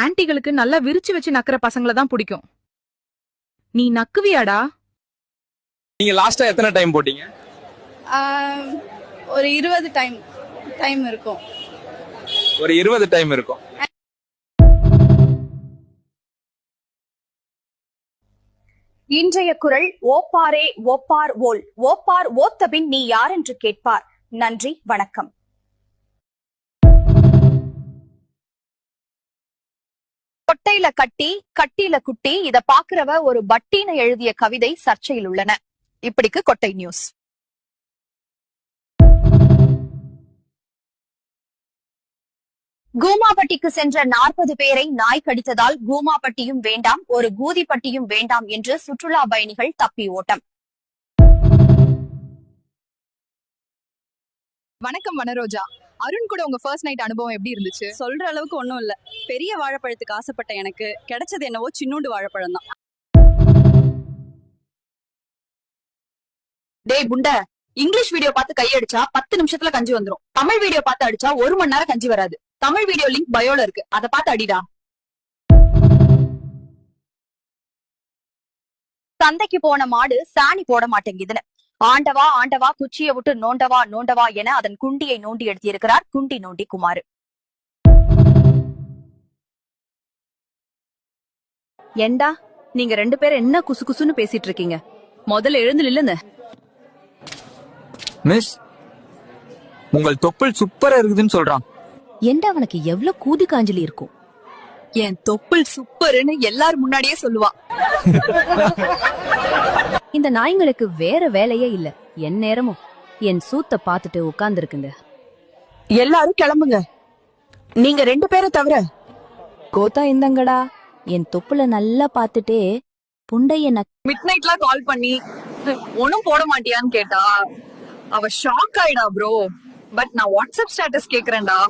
ஆன்ட்டிகளுக்கு நல்லா விரிச்சு வச்சு நக்குற பசங்கள தான் பிடிக்கும். நீ நக்குவியாடா? நீங்க லாஸ்டா எத்தனை டைம் போட்டீங்க? ஒரு 20 டைம் இருக்கும். ஒரு 20 டைம் இருக்கும். இன்றைய குரல் ஓப்பாரே ஒப்பார் ஓல், ஓப்பார் ஓத்தபின் நீ யார் என்று கேட்பார். நன்றி, வணக்கம். கொட்டையில கட்டி கட்டியில குட்டி, இத பாக்குறவ ஒரு பட்டின எழுதிய கவிதை சர்ச்சையில் உள்ளன. இப்படிக்கு கொட்டை நியூஸ். கூமாப்பட்டிக்கு சென்ற 40 பேரை நாய் கடித்ததால் கூமாப்பட்டியும் வேண்டாம், ஒரு கூதிப்பட்டியும் வேண்டாம் என்று சுற்றுலா பயணிகள் தப்பி ஓட்டம். வணக்கம் வனரோஜா. அருண் கூட உங்க ஃபர்ஸ்ட் நைட் அனுபவம் எப்படி இருந்துச்சு? சொல்ற அளவுக்கு ஒண்ணும் இல்ல. பெரிய வாழைப்பழத்துக்கு ஆசைப்பட்ட எனக்கு கிடைச்சது என்னவோ சின்னூண்டு வாழைப்பழம் தான். டேய் புண்ட, இங்கிலீஷ் வீடியோ பார்த்து கையடிச்சா 10 நிமிஷத்துல கஞ்சி வந்துரும். தமிழ் வீடியோ பார்த்து அடிச்சா 1 மணி நேரம் கஞ்சி வராது. தமிழ் வீடியோ லிங்க் பயோல இருக்கு, அத பார்த்து அடிடா. சந்தைக்கு போன மாடு சாணி போட மாட்டேங்குதுன்னு ஆண்டவா ஆண்டவா குச்சியை விட்டு நோண்டவா நோண்டவா என அதன் குண்டியை நோண்டி எடுத்திருக்கிறார் குண்டி நோண்டி குமார். ஏண்டா நீங்க 2 பேரும் என்ன குசு குசுன்னு பேசிட்டு இருக்கீங்க? முதல்ல எழுந்து நில்லுங்க. மிஸ், உங்கள் தொப்புள் சூப்பரா இருக்குதுன்னு சொல்றான். ஏண்டா அவனுக்கு எவ்வளவு கூதி காஞ்சலி இருக்கும்? என் தொப்புள் சூப்பர்னு எல்லாரும் முன்னாடியே சொல்லுவா. இந்த நாய்ங்களுக்கு வேற வேலையே இல்ல. என் நேரமும் என் சூத்த பாத்துட்டு உட்கார்ந்து இருக்குங்க. எல்லாரும் கிளம்புங்க, நீங்க 2 பேரை தவிர. கோத்தா இந்தங்கடா, என் தொப்புல நல்லா பாத்துட்டே புண்டைய மிட் நைட்லாம் கால் பண்ணி ஒன்னும் போட மாட்டியான்னு கேட்டா அவ ஷாக் ஆயிடா ப்ரோ. பட் நான் வாட்ஸ்அப் ஸ்டேட்டஸ் கேக்குறேன்டா.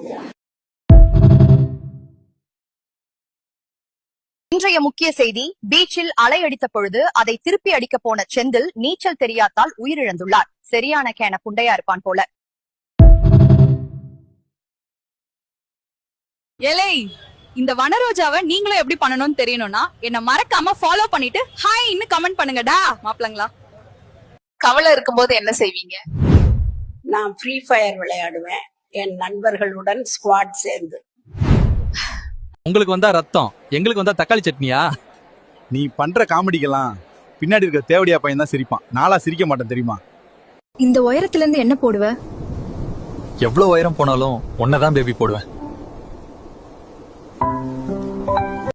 இன்றைய முக்கிய செய்தி: பீச்சில் அலை அடித்த பொழுது அதை திருப்பி அடிக்க போன செந்தில் நீச்சல் தெரியாதால் உயிரிழந்துள்ளார். சரியான கேன புண்டையா இருப்பான் போல. ஏலே, இந்த வனரோஜாவை நீங்களும் எப்படி பண்ணணும்னு தெரியணும்னா என்ன மறக்காம ஃபாலோ பண்ணிட்டு ஹாய்னு கமெண்ட் பண்ணுங்கடா மாப்பிளங்களா. கவலை இருக்கும்போது என்ன செய்வீங்க? நான் ஃப்ரீ ஃபயர் விளையாடுவேன் என் நண்பர்களுடன் ஸ்குவாட் சேர்ந்து. உங்களுக்கு வந்தா ரத்தம், எங்களுக்கு வந்தா தக்காளி சட்னியா? நீ பண்ற காமெடிக்கெல்லாம் பின்னாடி இருக்க தேவடியா பையன் தான் சிரிப்பான். நாளா சிரிக்க மாட்டேன் தெரியுமா? இந்த உயரத்துல இருந்து என்ன போடுவ? எவ்வளவு உயரம் போனாலும் ஒன்னதான் பேபி போடுவேன்.